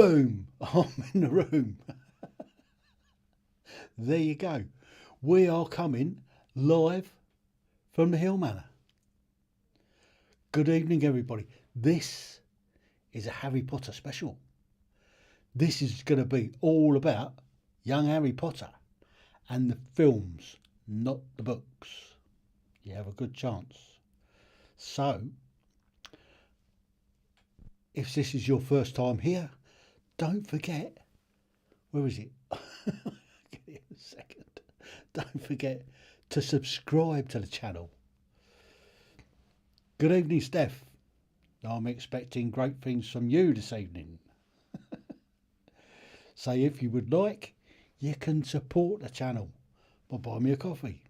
Boom! I'm in the room. There you go. We are coming live from the Hill Manor. Good evening, everybody. This is a Harry Potter special. This is going to be all about young Harry Potter and the films, not the books. You have a good chance. So, if this is your first time here, don't forget, where is it? Give it a second. Don't forget to subscribe to the channel. Good evening, Steph. I'm expecting great things from you this evening. So if you would like, you can support the channel by buying me a coffee.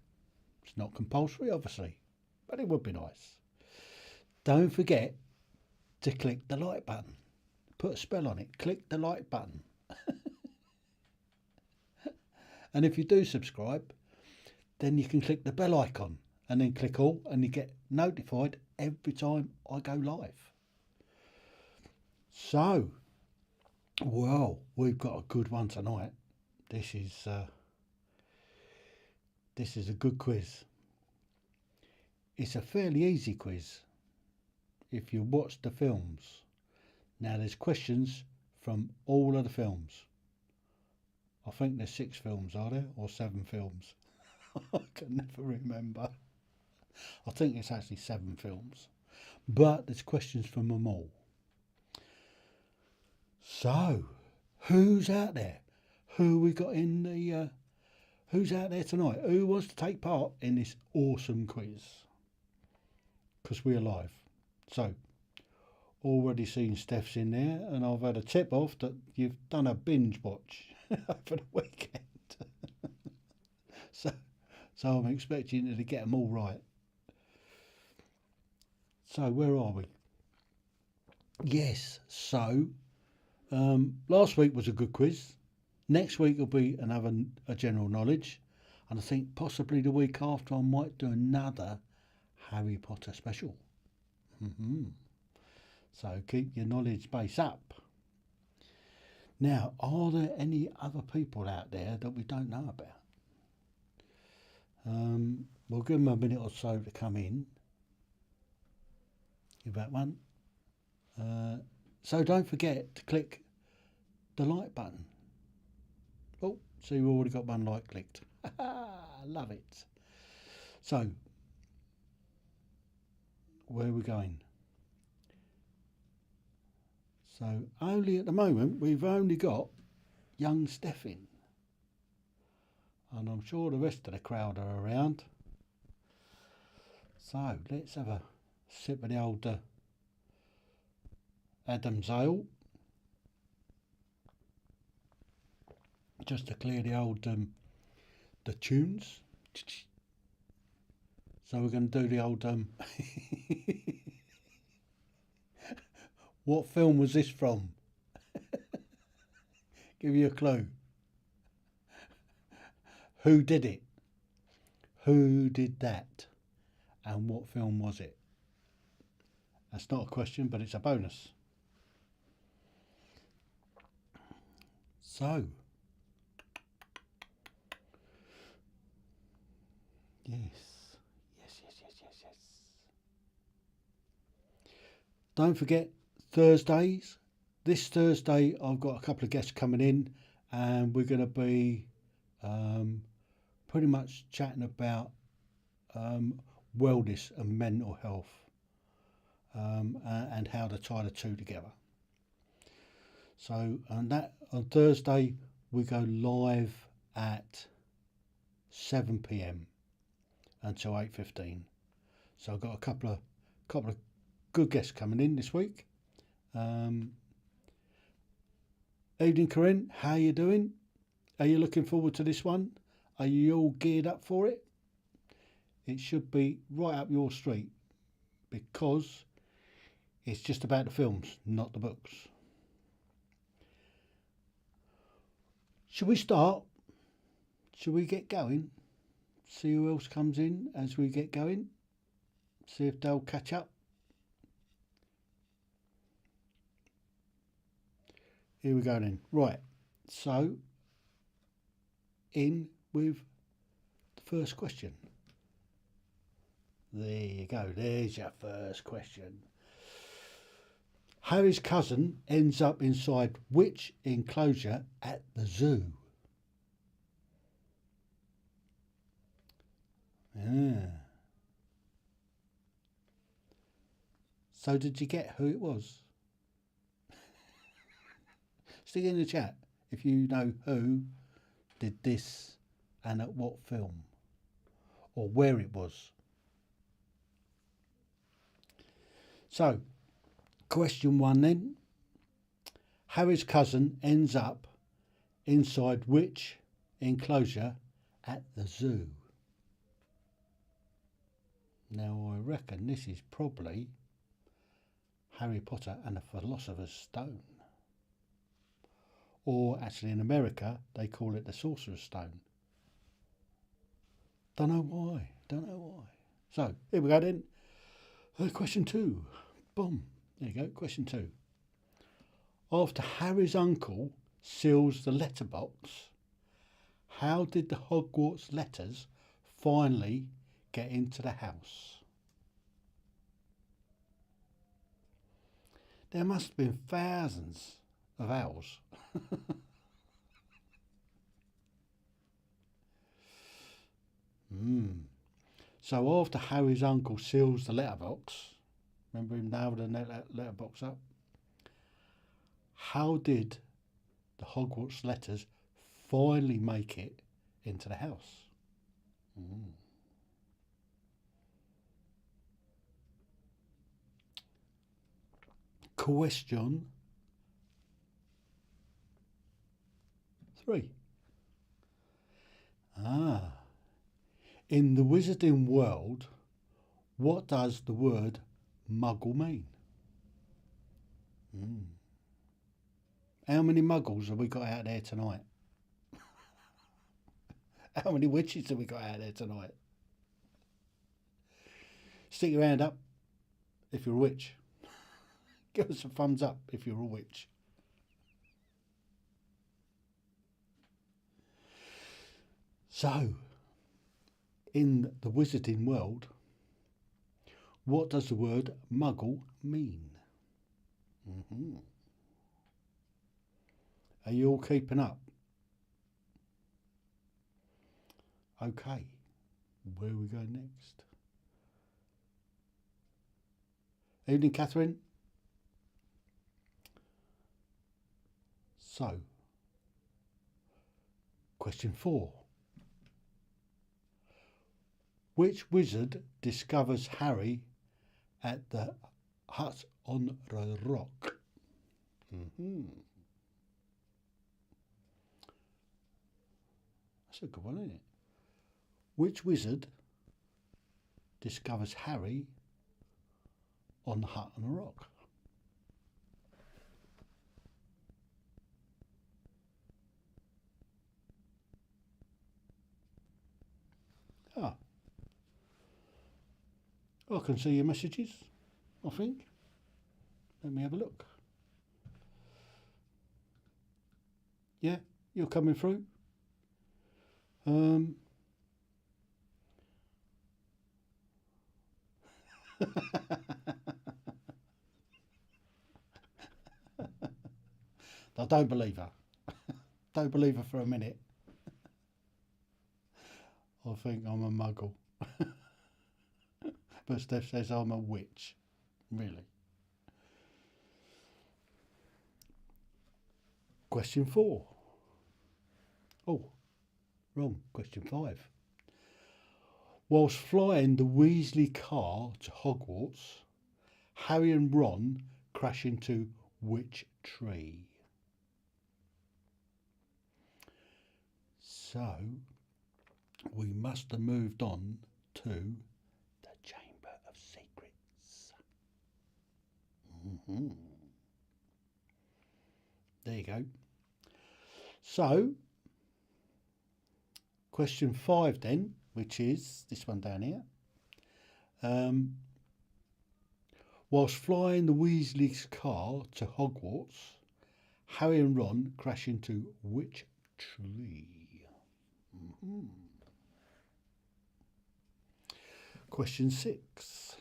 It's not compulsory, obviously, but it would be nice. Don't forget to click the like button. Put a spell on it. Click the like button. And if you do subscribe, then you can click the bell icon and then click all, and you get notified every time I go live. So, well, we've got a good one tonight. This is a good quiz. It's a fairly easy quiz if you watch the films. Now, there's questions from all of the films. I think there's 6 films, are there? Or 7 films? I can never remember. I think it's actually 7 films. But there's questions from them all. So, who's out there? Who we got in the... who's out there tonight? Who wants to take part in this awesome quiz? Because we're live. So, already seen Steph's in there, and I've had a tip off that you've done a binge watch over the weekend. so I'm expecting you to get them all right. So where are we? Yes, so last week was a good quiz. Next week will be a general knowledge, and I think possibly the week after I might do another Harry Potter special. So keep your knowledge base up. Now, are there any other people out there that we don't know about? We'll give them a minute or so to come in. Give that one. So don't forget to click the like button. Oh, see, we've already got one like clicked. Love it. So, where are we going? So, only at the moment, we've only got young Steph in. And I'm sure the rest of the crowd are around. So, let's have a sip of the old Adam's Ale. Just to clear the old, the tunes. So we're going to do the old, what film was this from? Give you a clue. Who did it? Who did that? And what film was it? That's not a question, but it's a bonus. So, yes. Don't forget, Thursdays. This Thursday, I've got a couple of guests coming in, and we're going to be pretty much chatting about wellness and mental health, and how to tie the two together. So, and that on Thursday we go live at 7 p.m. until 8:15. So I've got a couple of good guests coming in this week. Evening, Corinne. How you doing? Are you looking forward to this one? Are you all geared up for it? It should be right up your street, because it's just about the films, not the books. Should we start? Should we get going? See who else comes in as we get going? See if they'll catch up. here we go then. Right, so in with the first question. There you go, there's your first question. Harry's cousin ends up inside which enclosure at the zoo? Yeah. So did you get who it was? Stick it in the chat if you know who did this and at what film or where it was. So, question 1 then. Harry's cousin ends up inside which enclosure at the zoo? Now, I reckon this is probably Harry Potter and the Philosopher's Stone. Or actually in America, they call it the Sorcerer's Stone. Don't know why. So, here we go then. Question 2. Boom. There you go. Question 2. After Harry's uncle seals the letterbox, how did the Hogwarts letters finally get into the house? There must have been thousands of owls. So after Harry's uncle seals the letterbox, remember him nailing the letterbox up? How did the Hogwarts letters finally make it into the house? Question 3. In the wizarding world, what does the word muggle mean? How many muggles have we got out there tonight? How many witches have we got out there tonight? Stick your hand up if you're a witch. Give us a thumbs up if you're a witch. So, in the wizarding world, what does the word muggle mean? Are you all keeping up? Okay, where we go next? Evening, Catherine. So, question 4. Which wizard discovers Harry at the hut on the rock? That's a good one, isn't it? Which wizard discovers Harry on the hut on the rock? I can see your messages, I think. Let me have a look. Yeah, you're coming through. I don't believe her. Don't believe her for a minute. I think I'm a muggle. But Steph says I'm a witch. Really. Question 4. Oh, wrong. Question 5. Whilst flying the Weasley car to Hogwarts, Harry and Ron crash into which tree? So, we must have moved on to the Chamber of Secrets. There you go. So, question 5 then, which is this one down here. Whilst flying the Weasley's car to Hogwarts, Harry and Ron crash into which tree? Mhm. Question 6.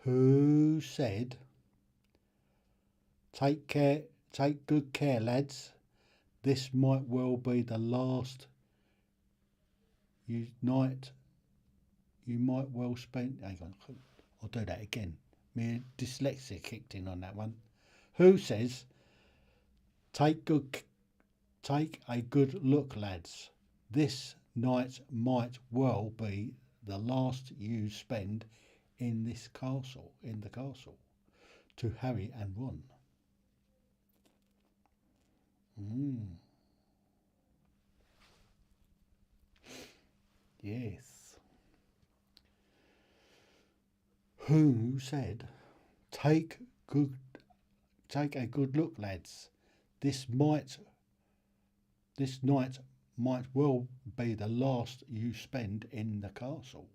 Who said, take good care, lads. This might well be the last night you might well spend. Hang on, I'll do that again. My dyslexia kicked in on that one. Who says, take a good look, lads. This night might well be the last you spend in the castle. To Harry and Ron. Yes. Who said, take a good look, lads. This night might well be the last you spend in the castle.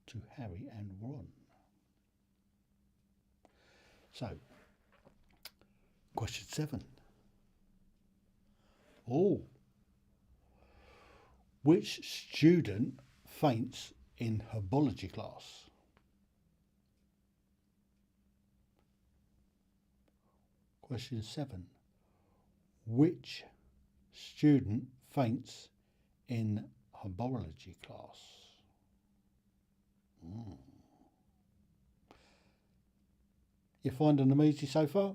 To Harry and Ron. So, question 7. Oh, which student faints in herbology class? Question 7. Which student faints in herbology class? You finding them easy so far?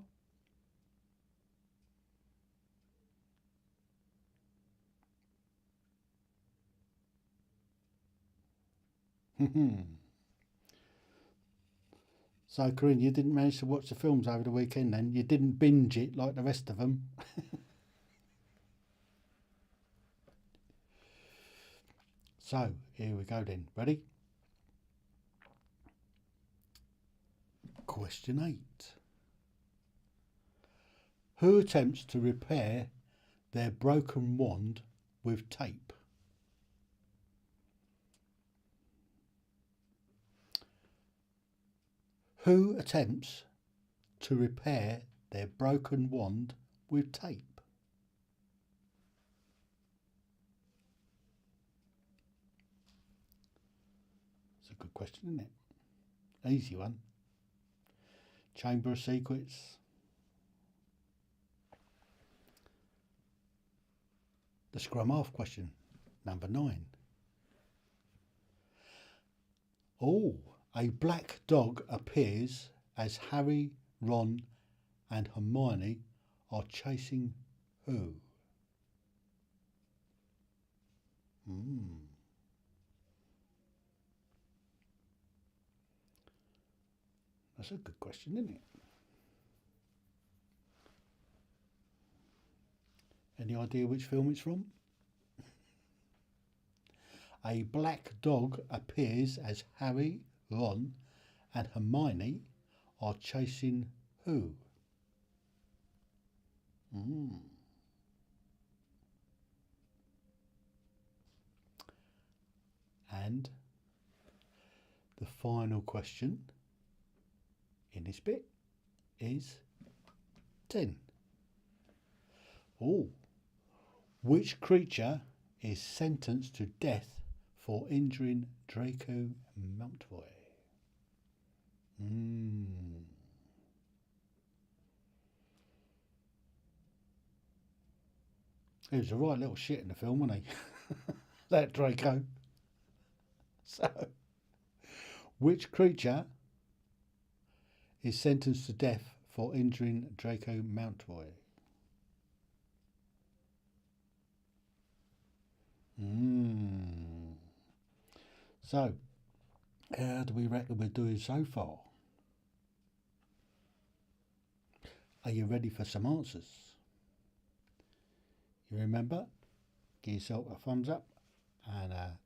So, Corinne, you didn't manage to watch the films over the weekend then? You didn't binge it like the rest of them? So, here we go then. Ready? Question 8. Who attempts to repair their broken wand with tape? Who attempts to repair their broken wand with tape? It's a good question, isn't it? Easy one. Chamber of Secrets. The scrum half question, number 9. Oh, a black dog appears as Harry, Ron and Hermione are chasing who? That's a good question, isn't it? Any idea which film it's from? A black dog appears as Harry, Ron and Hermione are chasing who? And the final question in this bit is 10. Oh, which creature is sentenced to death for injuring Draco Malfoy? He was a right little shit in the film, wasn't he? That Draco. So, which creature is sentenced to death for injuring Draco Malfoy? So, how do we reckon we're doing so far? Are you ready for some answers? You remember, give yourself a thumbs up and a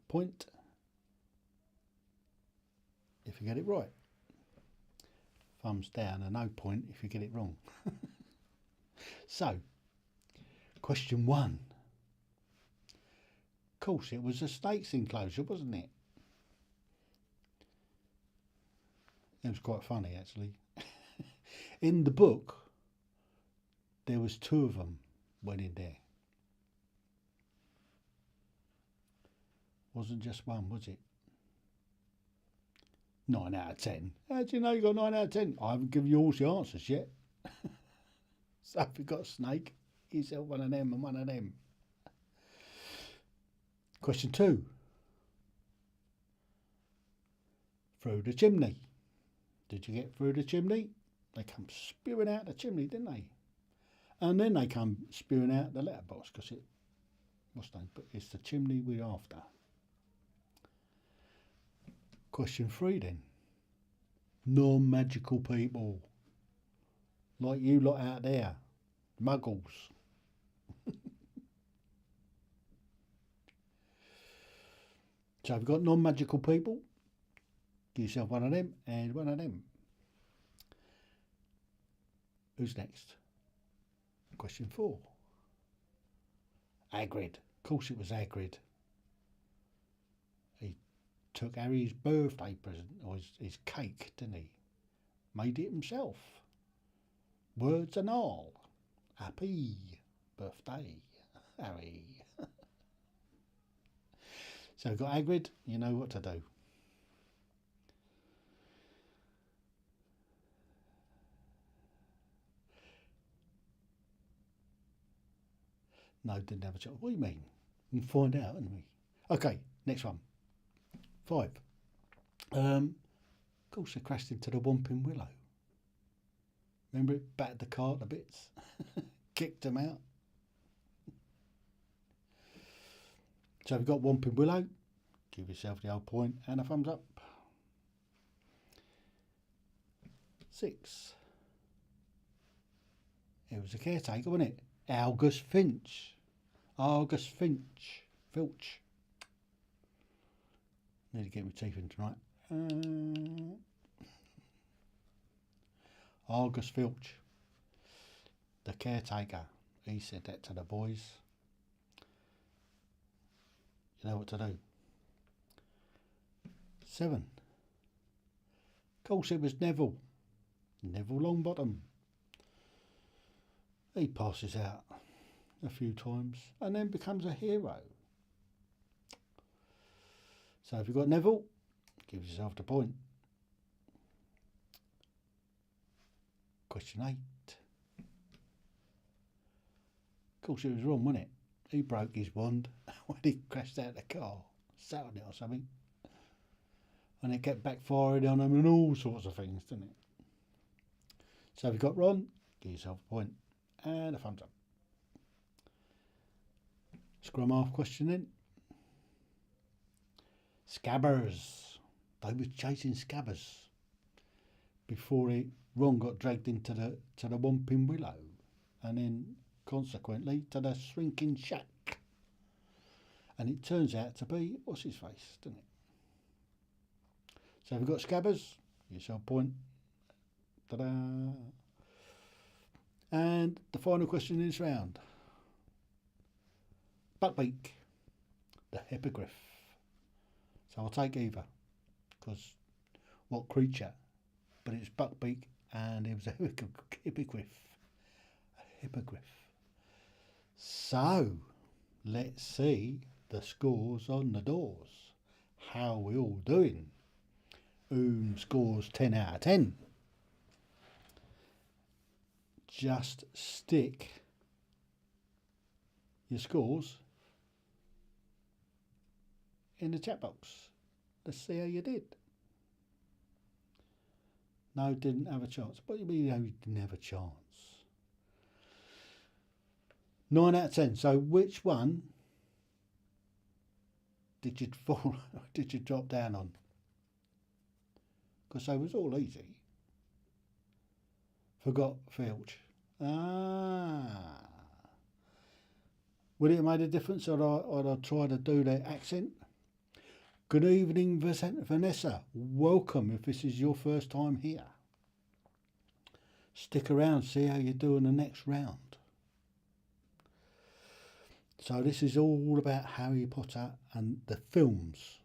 point if you get it right. Thumbs down and no point if you get it wrong. So, question 1. Of course, it was a snake's enclosure, wasn't it? It was quite funny, actually. In the book, there was 2 of them went in there. Wasn't just one, was it? 9 out of 10. How do you know you got 9 out of 10? I haven't given you all the answers yet. So if you've got a snake, give yourself one of them and one of them. Question 2. Through the chimney. Did you get through the chimney? They come spewing out the chimney, didn't they? And then they come spewing out the letterbox because it's the chimney we're after. Question 3 then. Non-magical people. Like you lot out there. Muggles. So we've got non-magical people. Give yourself one of them and one of them. Who's next? Question 4. Hagrid. Of course it was Hagrid. He took Harry's birthday present, or his cake, didn't he? Made it himself. Words and all. Happy birthday, Harry. So we've got Hagrid, you know what to do. No, didn't have a chance. What do you mean? We can find out, haven't we? Okay, next one. 5. Of course they crashed into the Whomping Willow. Remember it? Battered the car to bits. Kicked them out. So we've got Whomping Willow. Give yourself the old point and a thumbs up. 6. It was a caretaker, wasn't it? August Finch. August Finch. Filch. Need to get my teeth in tonight. August Filch. The caretaker. He said that to the boys. You know what to do. 7. Of course it was Neville. Neville Longbottom. He passes out a few times and then becomes a hero. So if you've got Neville, give yourself the point. Question 8. Of course it was Ron, wasn't it? He broke his wand when he crashed out the car. Sat on it or something. And it kept backfiring on him and all sorts of things, didn't it? So if you've got Ron, give yourself a point and a thumbs up. Scrum half question then. Scabbers. They were chasing Scabbers before Ron got dragged into the Whomping Willow, and then consequently to the Shrinking Shack. And it turns out to be what's his face, doesn't it? So we've got Scabbers. Give yourself a point. Ta-da! And the final question in this round. Buckbeak, the hippogriff. So I'll take either, because what creature? But it's Buckbeak and it was a hippogriff. A hippogriff. So let's see the scores on the doors. How are we all doing? Scores 10 out of 10. Just stick your scores in the chat box. Let's see how you did. No, didn't have a chance. What do you mean you didn't have a chance? 9 out of 10. So which one did you fall? Did you drop down on? Because they was all easy. Forgot Filch. Ah. Would it have made a difference or I try to do the accent? Good evening, Vanessa. Welcome if this is your first time here. Stick around, see how you do in the next round. So this is all about Harry Potter and the films,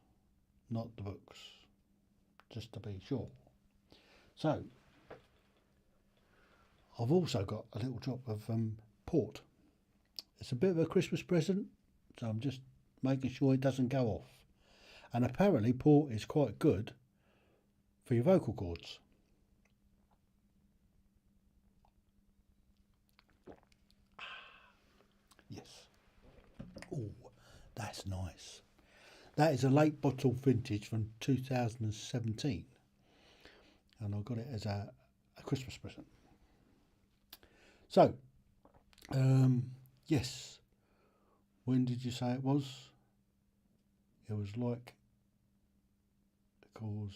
not the books, just to be sure. So, I've also got a little drop of port. It's a bit of a Christmas present, so I'm just making sure it doesn't go off. And apparently port is quite good for your vocal cords. Yes. Oh, that's nice. That is a late bottle vintage from 2017. And I got it as a Christmas present. So, yes. When did you say it was? It was like, because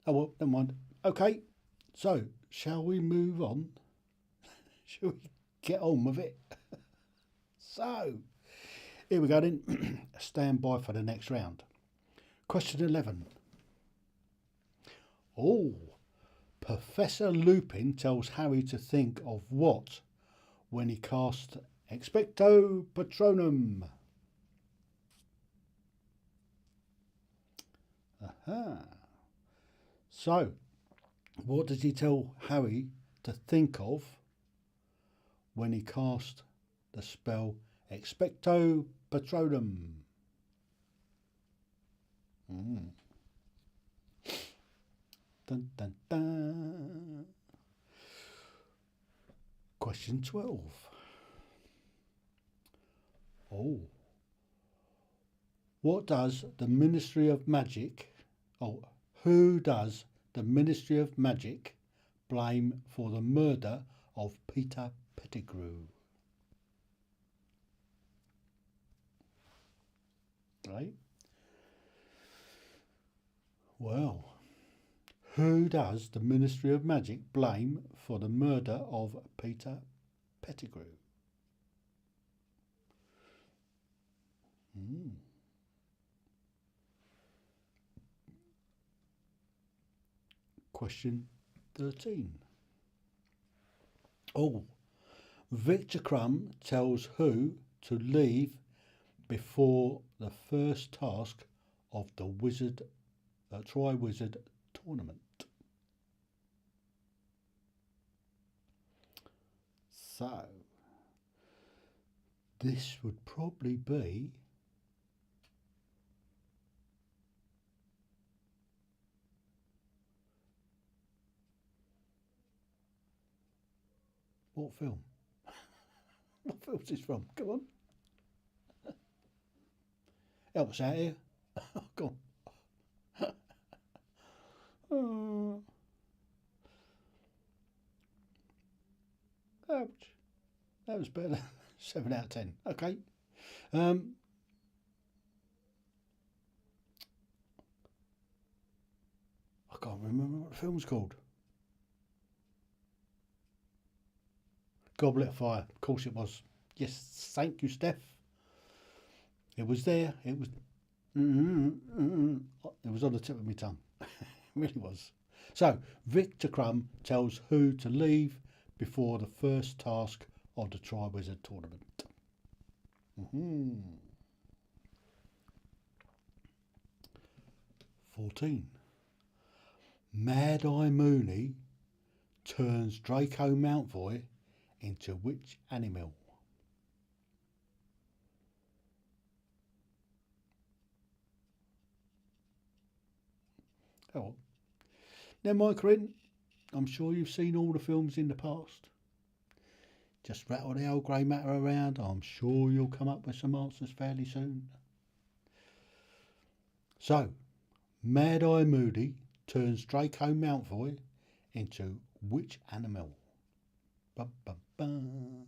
oh well, never mind. Okay, so shall we move on? Shall we get on with it? So, here we go then. Stand by for the next round. Question 11. Oh, Professor Lupin tells Harry to think of what when he cast Expecto Patronum? Aha. So, what does he tell Harry to think of when he cast the spell Expecto Patronum? Dun, dun, dun. Question 12. Oh. What does the Ministry of Magic, who does the Ministry of Magic blame for the murder of Peter Pettigrew? Right? Well, who does the Ministry of Magic blame for the murder of Peter Pettigrew? Question 13. Oh, Victor Crumb tells who to leave before the first task of the Tri-Wizard tournament. So, this would probably be what film? What film's this from? Come on. Help us out here. Go on. Ouch. That was better. 7 out of 10. Okay. I can't remember what the film's called. Goblet of Fire. Of course it was. Yes, thank you, Steph. It was there. It was. It was on the tip of my tongue. It really was. So, Victor Crumb tells who to leave before the first task of the Tri-Wizard tournament. 14. Mad-Eye Mooney turns Draco Malfoy into which animal? Oh, never mind, Corinne. I'm sure you've seen all the films in the past. Just rattle the old grey matter around. I'm sure you'll come up with some answers fairly soon. So, Mad-Eye Moody turns Draco Malfoy into which animal? Bum, bum, bum.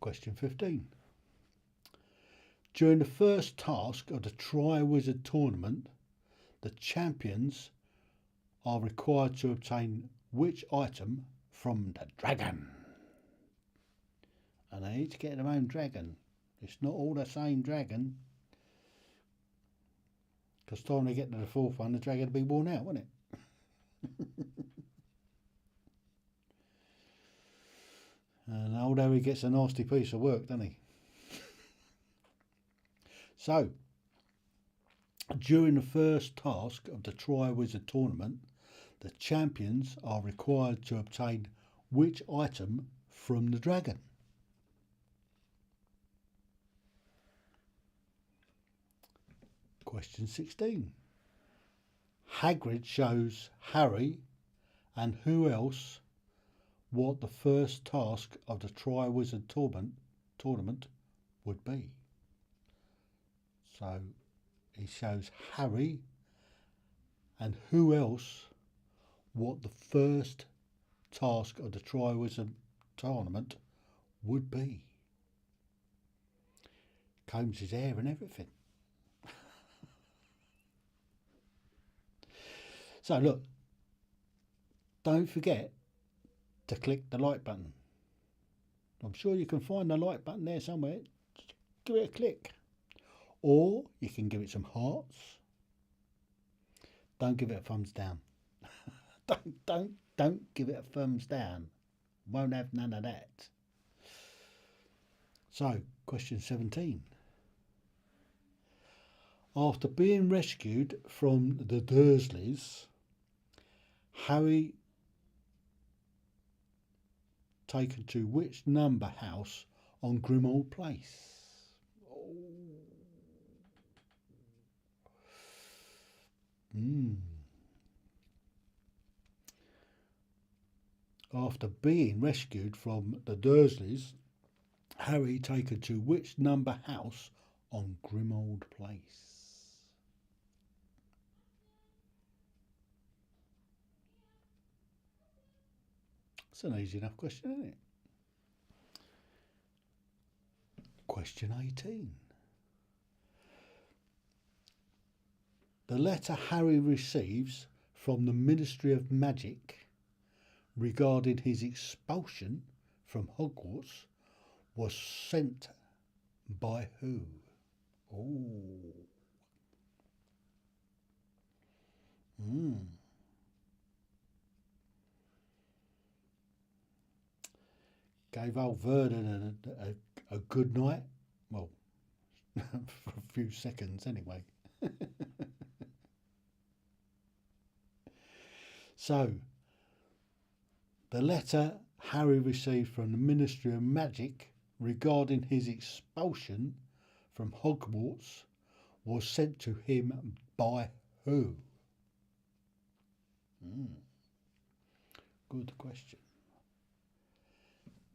Question 15. During the first task of the Tri-Wizard tournament, the champions are required to obtain which item from the dragon? And they each get their own dragon. It's not all the same dragon. Because time they get to the fourth one, the dragon will be worn out, won't it? And old Harry gets a nasty piece of work, doesn't he? So, during the first task of the Tri-Wizard tournament, the champions are required to obtain which item from the dragon? Question 16. Hagrid shows Harry and who else what the first task of the Tri-Wizard tournament would be. So he shows Harry and who else what the first task of the Tri-Wizard tournament would be. Combs his hair and everything. So look, don't forget to click the like button. I'm sure you can find the like button there somewhere. Just give it a click. Or you can give it some hearts. Don't give it a thumbs down. Don't give it a thumbs down. Won't have none of that. So, question 17. After being rescued from the Dursleys, Harry taken to which number house on Grimmauld Place? After being rescued from the Dursleys, Harry taken to which number house on Grimmauld Place? It's an easy enough question, isn't it? Question 18. The letter Harry receives from the Ministry of Magic regarding his expulsion from Hogwarts was sent by who? Gave old Vernon a good night. Well, for a few seconds anyway. So, the letter Harry received from the Ministry of Magic regarding his expulsion from Hogwarts was sent to him by who? Good question.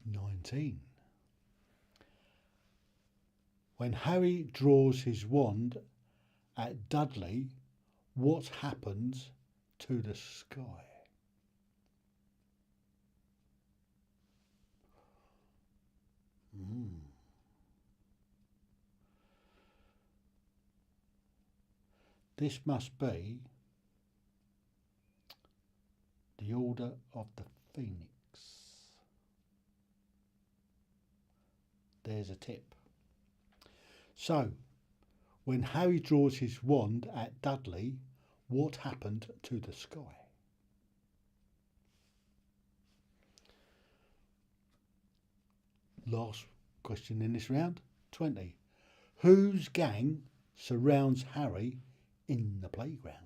19. When Harry draws his wand at Dudley, what happens to the sky? This must be the Order of the Phoenix. There's a tip. So, when Harry draws his wand at Dudley, what happened to the sky? Last question in this round, 20. Whose gang surrounds Harry in the playground?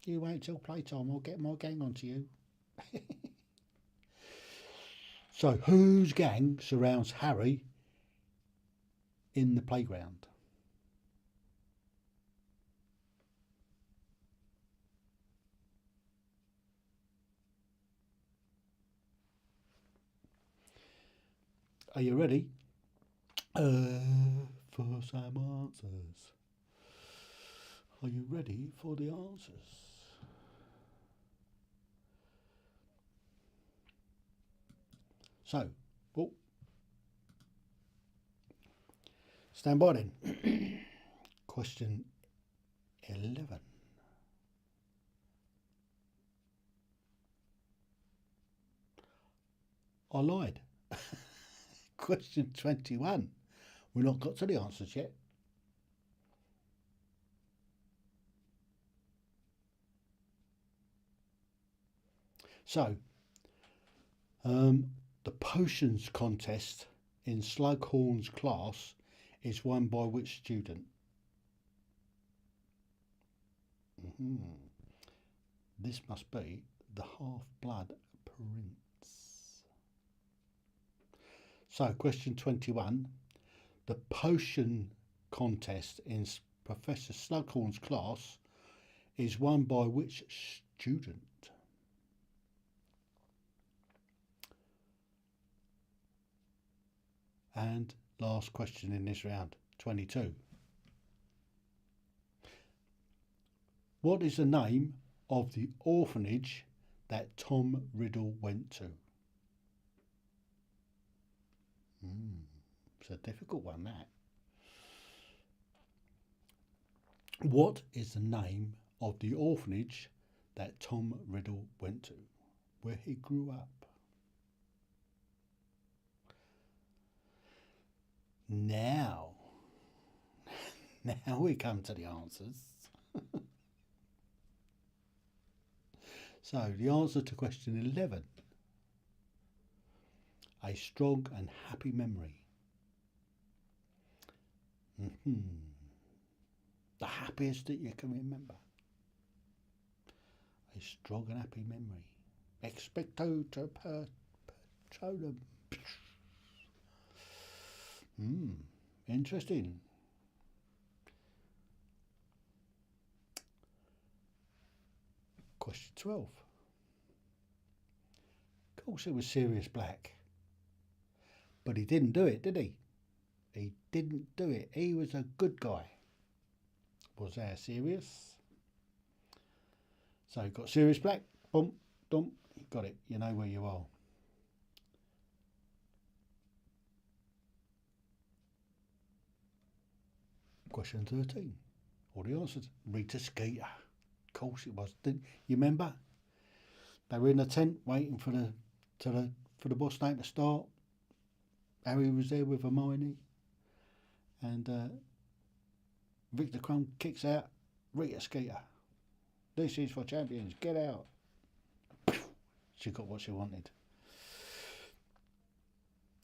You wait till playtime, I'll get my gang onto you. So, whose gang surrounds Harry in the playground? Are you ready? For some answers. Are you ready for the answers? So, stand by then. Question 11. I lied. Question 21. We've not got to the answers yet. So, the potions contest in Slughorn's class is won by which student? This must be the Half-Blood Prince. So, question 21. The potion contest in Professor Slughorn's class is won by which student? And last question in this round, 22. What is the name of the orphanage that Tom Riddle went to? It's a difficult one, that. What is the name of the orphanage that Tom Riddle went to, where he grew up? Now we come to the answers. So, the answer to question 11. A strong and happy memory. The happiest that you can remember. A strong and happy memory. Expecto Patronum. Interesting. Question 12. Of course it was Sirius Black. But he didn't do it, did he? He didn't do it. He was a good guy. Was there Sirius? So you've got Sirius Black. Boom, dump. You got it. You know where you are. Question 13. All the answers. Rita Skeeter. Of course it was. Didn't you remember? They were in a tent waiting for the boss name to start. Harry was there with Hermione, and Victor Crumb kicks out Rita Skeeter. This is for champions. Get out. She got what she wanted.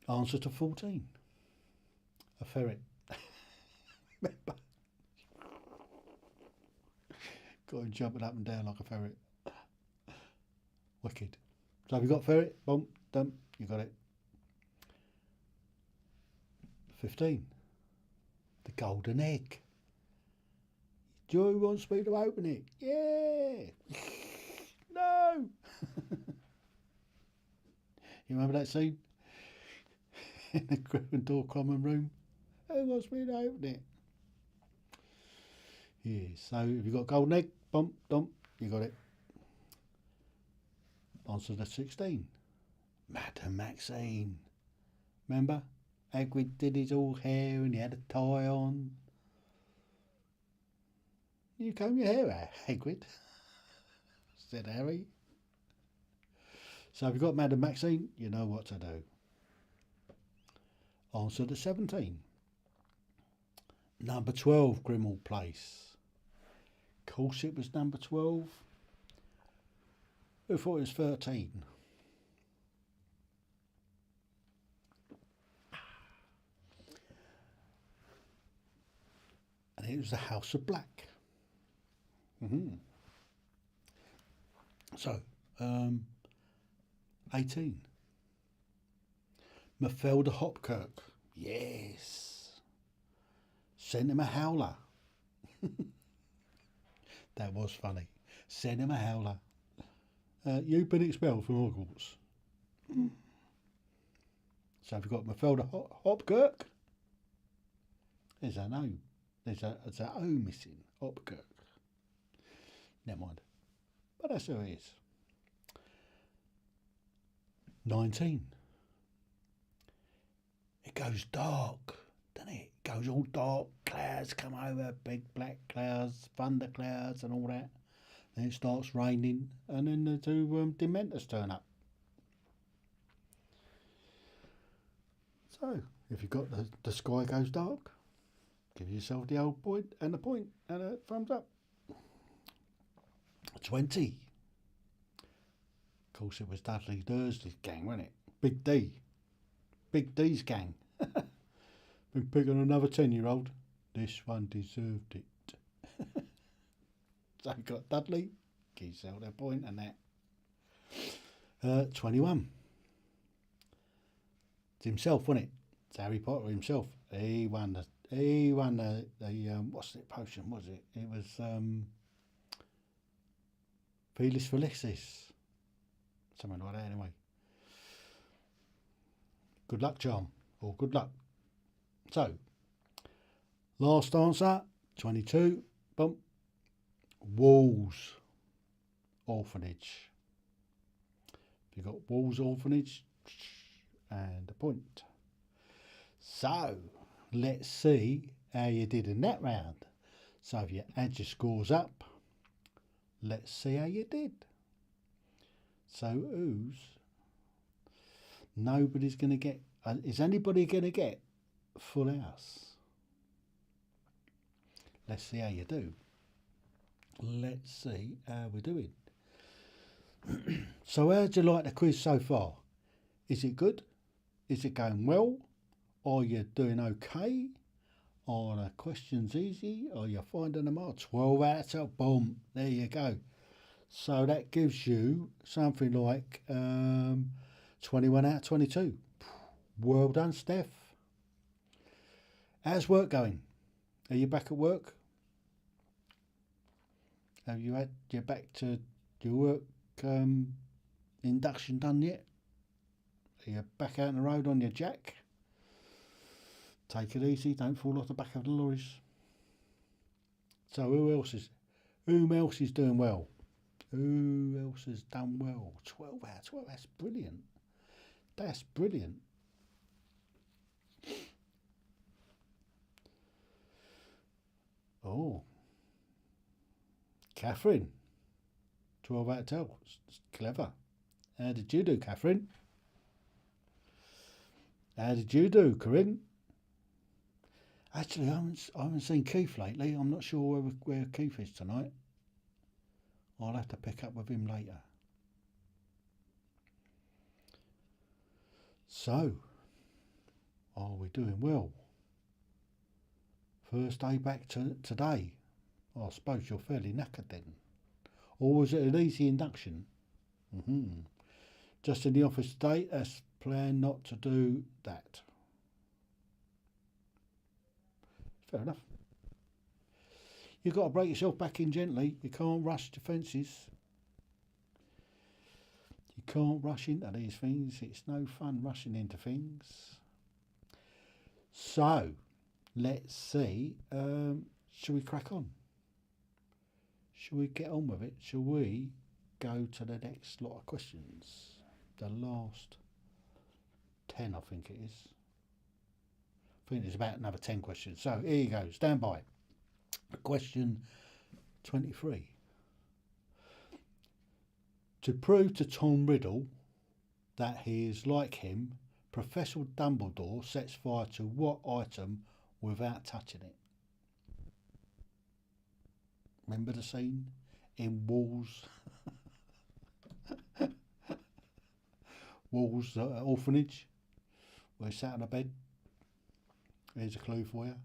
Answer to 14. A ferret. Remember? Got him jumping up and down like a ferret. Wicked. So have you got ferret? Boom, dump. You got it. 15. The golden egg. Joey wants me to open it. Yeah. No. You remember that scene? In the Gryffindor common room? Who wants me to open it? Yeah, so if you got golden egg, bump, dump, you got it. Answer to 16. Madam Maxine. Remember? Hagrid did his all hair and he had a tie on. You comb your hair out, Hagrid, said Harry. So if you've got Madam Maxine, you know what to do. Answer to 17. Number 12, Grimmauld Place. Of course it was number 12. Who thought it was 13? And it was the House of Black. So, 18. Mafalda Hopkirk. Yes. Sent him a howler. That was funny. Sent him a howler. You've been expelled from Hogwarts. So we've got Mafalda Hopkirk. There's an O. There's an O missing. Hopkirk. Never mind. But that's who it is. 19. It goes dark, doesn't it? It goes all dark. Clouds come over, big black clouds, thunder clouds and all that. Then it starts raining and then the two Dementors turn up. So, if you've got the sky goes dark, give yourself the old point and a thumbs up. 20. Of course, it was Dudley Dursley's gang, wasn't it? Big D. Big D's gang. Been picking another 10-year-old. This one deserved it. So you got Dudley, gives out their point and that. 21. It's himself, wasn't it? It's Harry Potter himself. He won the what's the potion, was it? It was Felis Felicis. Something like that anyway. Good luck charm, or good luck. So, last answer, 22. Bump. Walls Orphanage. You got Walls Orphanage and a point. So, let's see how you did in that round. So, if you add your scores up, let's see how you did. So, nobody's going to get, is anybody going to get full house? Let's see how you do. Let's see how we're doing. So how do you like the quiz so far? Is it good? Is it going well? Are you doing okay? Are the questions easy? Are you finding them hard? 12 out of 12. Boom. There you go. So that gives you something like 21 out of 22. Well done, Steph. How's work going? Are you back at work? Have you had your back to your work induction done yet? Are you back out on the road on your jack? Take it easy, don't fall off the back of the lorries. So who else is doing well? Who else has done well? 12 out of 12, that's brilliant. That's brilliant. Oh, Catherine, 12 out of 12. It's clever. How did you do, Catherine? How did you do, Corinne? Actually, I haven't seen Keith lately. I'm not sure where Keith is tonight. I'll have to pick up with him later. So, are we doing well? First day back today. I suppose you're fairly knackered then. Or was it an easy induction? Just in the office today, that's plan not to do that. Fair enough. You've got to break yourself back in gently. You can't rush to fences. You can't rush into these things. It's no fun rushing into things. So, let's see. Shall we crack on? Shall we get on with it? Shall we go to the next lot of questions? The last 10, I think it is. I think there's about another 10 questions. So here you go. Stand by. Question 23. To prove to Tom Riddle that he is like him, Professor Dumbledore sets fire to what item without touching it? Remember the scene in Walls Orphanage where he sat on a bed? Here's a clue for you.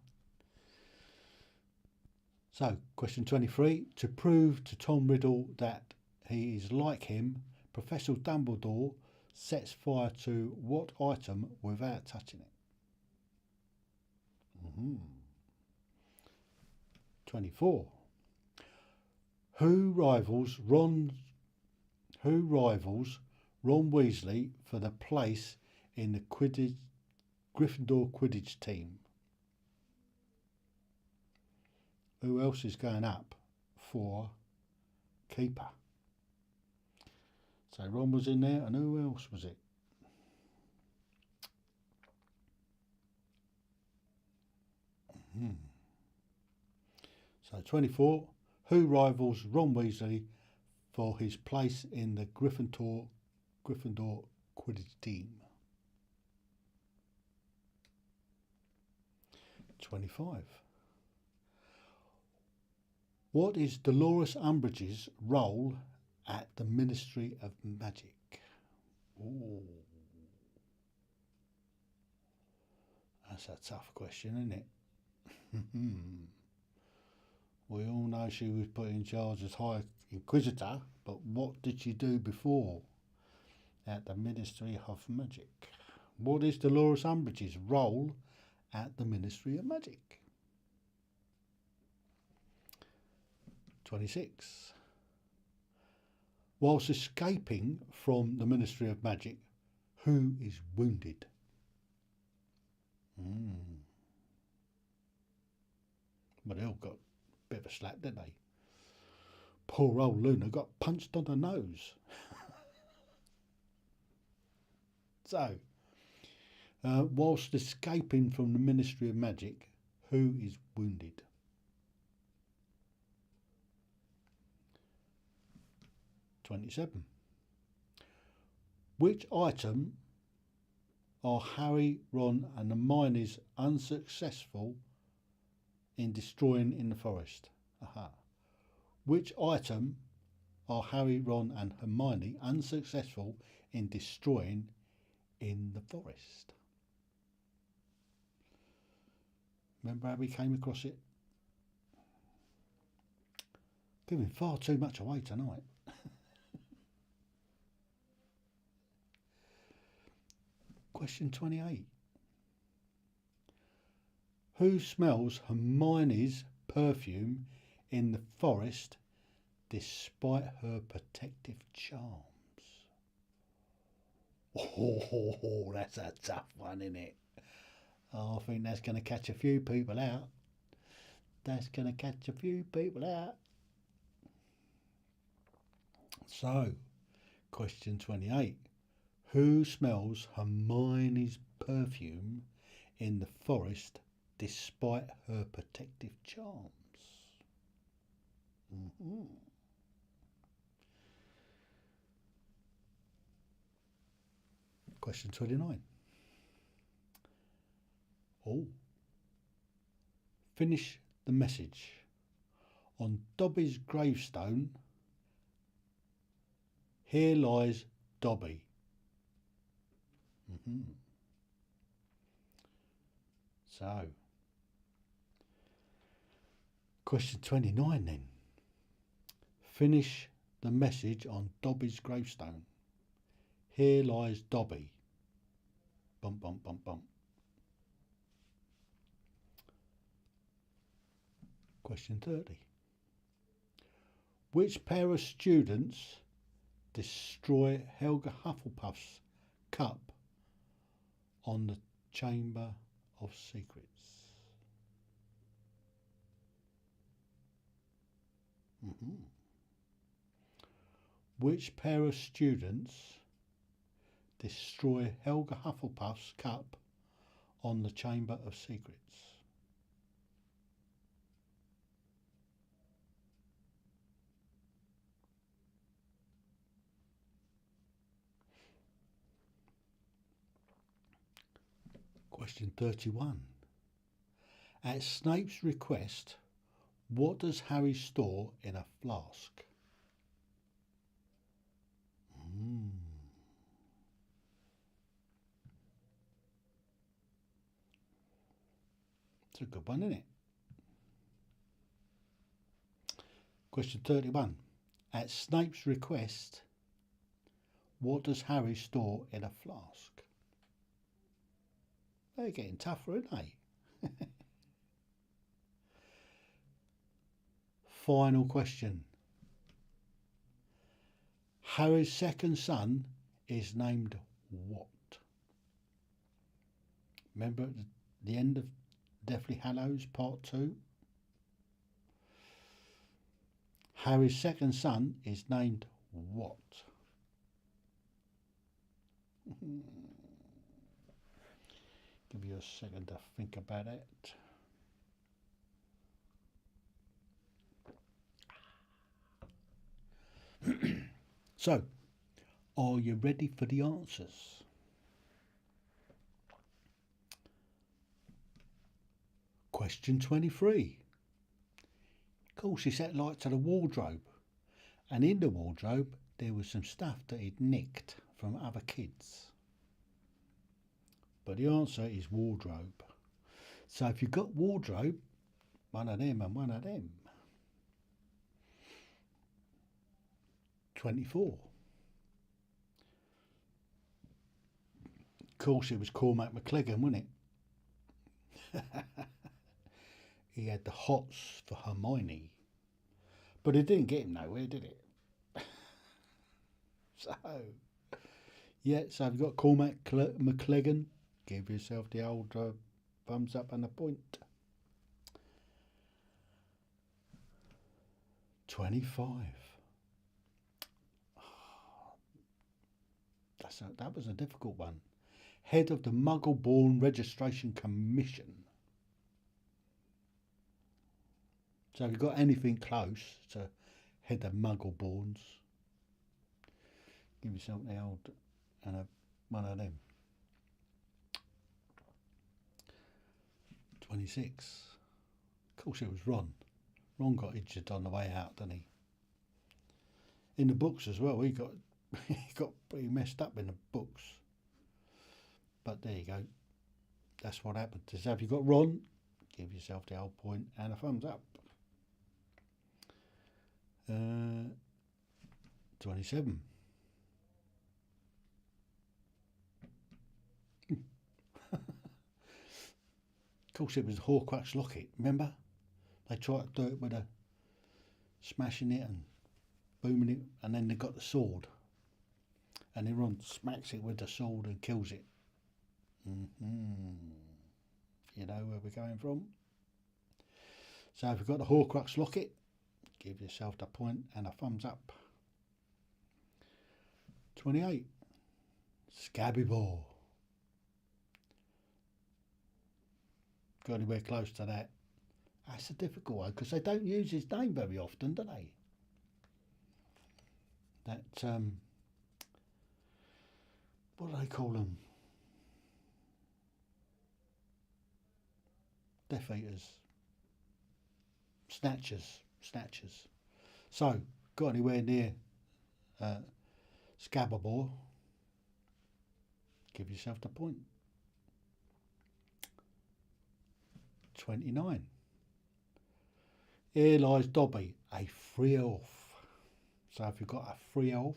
So, question 23. To prove to Tom Riddle that he is like him, Professor Dumbledore sets fire to what item without touching it? 24. Who rivals Ron Weasley for the place in the Gryffindor Quidditch team? Who else is going up for keeper? So Ron was in there, and who else was it? So 24. Who rivals Ron Weasley for his place in the Gryffindor Quidditch team? 25. What is Dolores Umbridge's role at the Ministry of Magic? Ooh, that's a tough question, isn't it? We all know she was put in charge as High Inquisitor, but what did she do before at the Ministry of Magic? What is Dolores Umbridge's role at the Ministry of Magic? 26. Whilst escaping from the Ministry of Magic, who is wounded? But they all got a bit of a slap, didn't they? Poor old Luna got punched on the nose. So, whilst escaping from the Ministry of Magic, who is wounded? 27. Which item are Harry, Ron and Hermione's unsuccessful in destroying in the forest? Aha. Which item are Harry, Ron and Hermione unsuccessful in destroying in the forest? Remember how we came across it? Giving far too much away tonight. Question 28. Who smells Hermione's perfume in the forest despite her protective charms? Oh, that's a tough one, isn't it? Oh, I think that's going to catch a few people out. That's going to catch a few people out. So, question 28. Who smells Hermione's perfume in the forest despite her protective charms? Question 29. Oh. Finish the message. On Dobby's gravestone, here lies Dobby. So, question 29 then. Finish the message on Dobby's gravestone. Here lies Dobby. Bump, bump, bump, bump. Question 30. Which pair of students destroy Helga Hufflepuff's cup on the Chamber of Secrets? Which pair of students destroy Helga Hufflepuff's cup on the Chamber of Secrets? Question 31. At Snape's request, what does Harry store in a flask? It's a good one, isn't it? Question 31. At Snape's request, what does Harry store in a flask? They're getting tougher, aren't they? Final question. Harry's second son is named what? Remember at the end of Deathly Hallows Part 2? Harry's second son is named what? Give you a second to think about it. So, are you ready for the answers? Question 23. Of course, he set light to the wardrobe, and in the wardrobe there was some stuff that he'd nicked from other kids? But the answer is wardrobe. So if you've got wardrobe, one of them and one of them. 24. Of course, it was Cormac McLagan, wasn't it? He had the hots for Hermione. But it didn't get him nowhere, did it? So, yeah, so I've got Cormac McLagan. Give yourself the old thumbs up and a point. 25. That was a difficult one. Head of the Muggle-Born Registration Commission. So have you got anything close to head of Muggle-Borns? Give yourself the old and one of them. 26. Of course, it was Ron. Ron got injured on the way out, didn't he? In the books as well, he got pretty messed up in the books. But there you go. That's what happened. So if you got Ron, give yourself the old point and a thumbs up. 27. Of course, it was the Horcrux locket. Remember, they tried to do it with a smashing it and booming it, and then they got the sword, and then Ron smacks it with the sword and kills it. You know where we're going from. So if you've got the Horcrux locket, give yourself the point and a thumbs up. 28. Scabby Ball. Got anywhere close to that? That's a difficult one because they don't use his name very often, do they? That what do they call them? Death Eaters. Snatchers. So, got anywhere near Scabbabore? Give yourself the point. 29. Here lies Dobby, a free elf. So if you've got a free elf,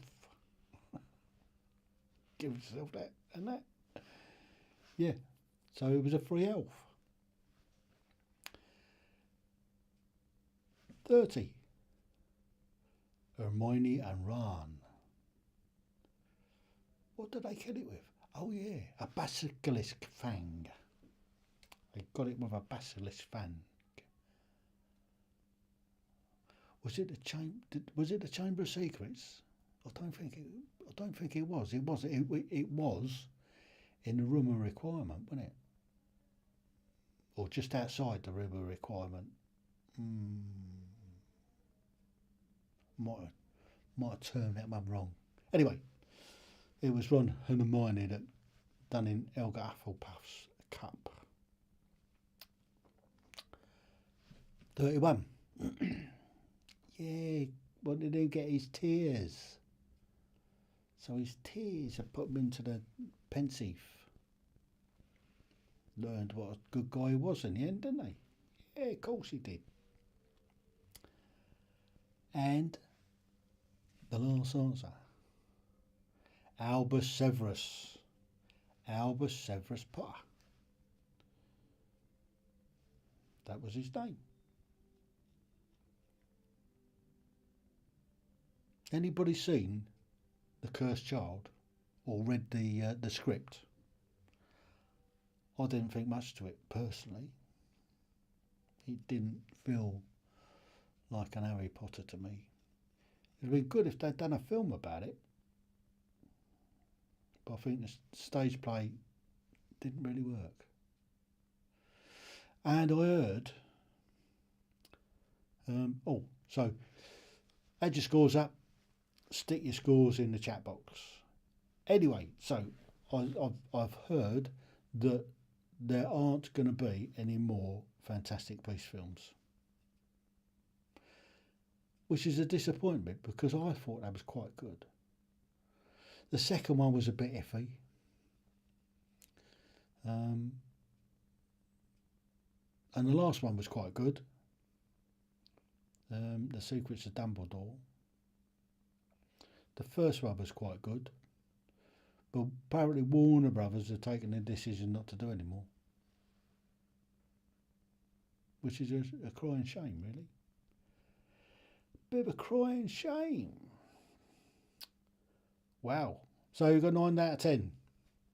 give yourself that and that. Yeah, so it was a free elf. 30. Hermione and Ron. What did they kill it with? Oh yeah, a basilisk fang. They got it with a basilisk fang. Was it the Chamber of Secrets? I don't think it was. It was in the room of requirement, wasn't it? Or just outside the room of requirement. Might have turned that one wrong. Anyway, it was Ron and Hermione that done in Helga Hufflepuff's cup. 31. Yeah, wanted to get his tears. So his tears have put him into the pensieve. Learned what a good guy he was in the end, didn't he? Yeah, of course he did. And the last answer. Albus Severus Potter. That was his name. Anybody seen The Cursed Child or read the script? I didn't think much to it personally. It didn't feel like an Harry Potter to me. It would have been good if they'd done a film about it. But I think the stage play didn't really work. And I heard, so add your scores up, stick your scores in the chat box. Anyway, so I've heard that there aren't going to be any more Fantastic Beasts films, which is a disappointment because I thought that was quite good. The second one was a bit iffy. And the last one was quite good. The Secrets of Dumbledore. The first one was quite good. But apparently Warner Brothers have taken the decision not to do anymore. Which is a crying shame, really. Bit of a crying shame. Wow. So you've got 9 out of 10.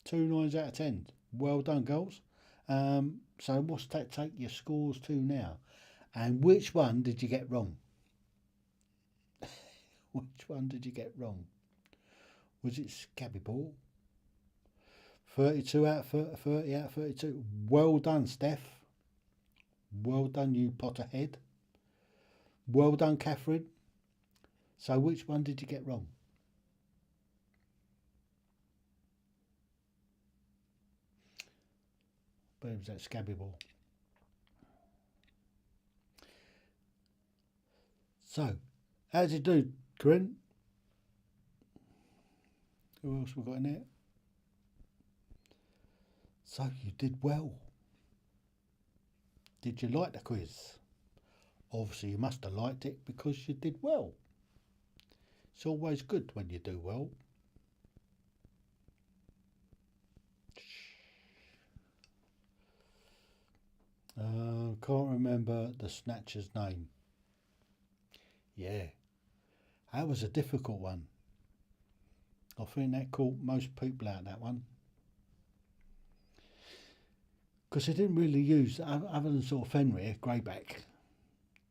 2 9s out of 10. Well done, girls. So what's that take your scores to now? And which one did you get wrong? Which one did you get wrong? Was it Scabby Ball? 32 out of 30 out of 32. Well done, Steph. Well done, you Potterhead. Well done, Catherine. So which one did you get wrong? But it was that Scabby Ball. So, how did you do, Corinne? Who else we got in there? So you did well. Did you like the quiz? Obviously you must have liked it because you did well. It's always good when you do well. Can't remember the snatcher's name. Yeah, that was a difficult one. I think that caught most people out, that one. Because they didn't really use, other than sort of Fenrir, Greyback,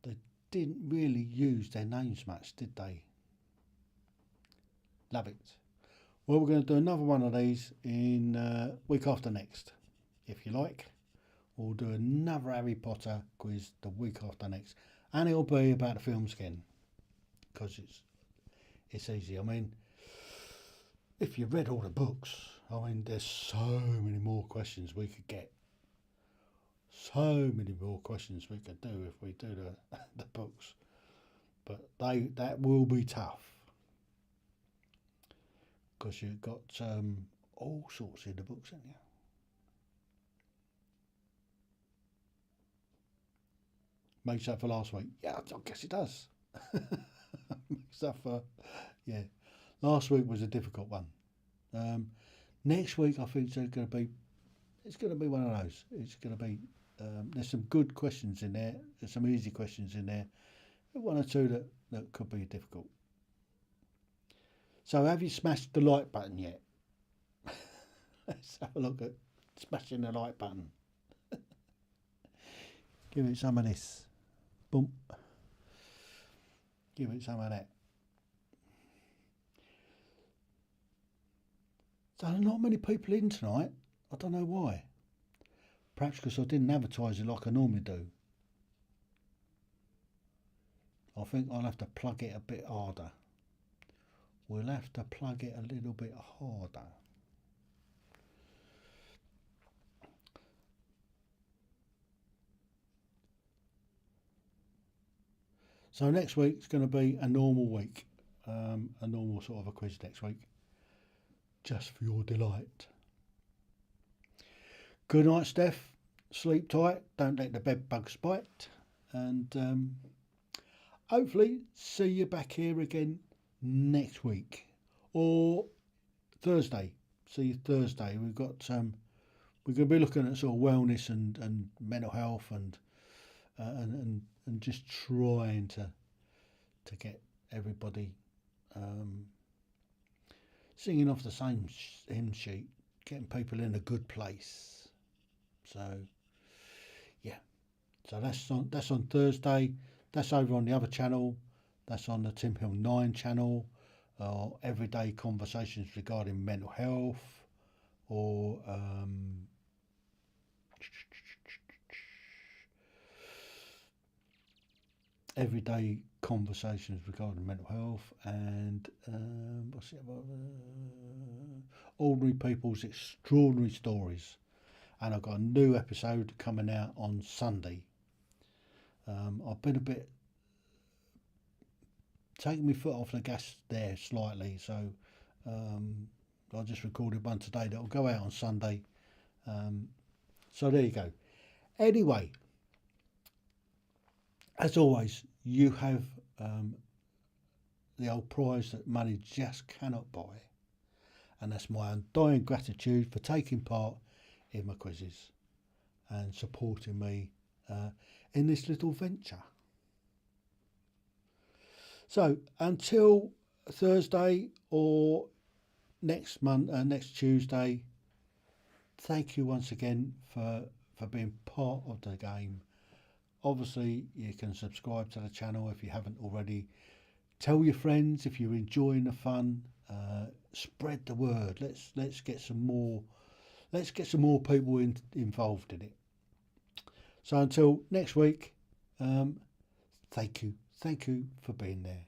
they didn't really use their names much, did they? Love it. Well, we're going to do another one of these in week after next, if you like. We'll do another Harry Potter quiz the week after next. And it'll be about the films again. Because it's easy. I mean, if you read all the books, I mean, there's so many more questions we could get. So many more questions we could do if we do the books. But that will be tough. Because you've got all sorts in the books, haven't you? Makes up for last week. Yeah, I guess it does. Makes up for, yeah. Last week was a difficult one. Next week I think it's going to be one of those. It's going to be, there's some good questions in there. There's some easy questions in there. One or two that could be difficult. So have you smashed the like button yet? Let's have a look at smashing the like button. Give it some of this. Boom. Give it some of that. So not many people in tonight. I don't know why. Perhaps because I didn't advertise it like I normally do. I think I'll have to plug it a bit harder. We'll have to plug it a little bit harder. So next week's going to be a normal week, a normal sort of a quiz next week, just for your delight. Good night, Steph. Sleep tight. Don't let the bed bugs bite. And hopefully see you back here again next week or Thursday. See you Thursday. We've got we're going to be looking at sort of wellness and mental health and just trying to get everybody singing off the same hymn sheet, getting people in a good place. So yeah, so that's on Thursday. That's over on the other channel. That's on the Tim Hill 9 channel. Everyday conversations regarding mental health, or everyday conversations regarding mental health, and what's it about? Ordinary people's extraordinary stories. And I've got a new episode coming out on Sunday. I've been a bit taking my foot off the gas there slightly, so I just recorded one today that will go out on Sunday. So there you go. Anyway, as always, you have the old prize that money just cannot buy, and that's my undying gratitude for taking part in my quizzes and supporting me in this little venture. So until Thursday or next Tuesday, thank you once again for being part of the game. Obviously, you can subscribe to the channel if you haven't already. Tell your friends if you're enjoying the fun. Spread the word. Let's get some more. Let's get some more people involved in it. So until next week, thank you for being there.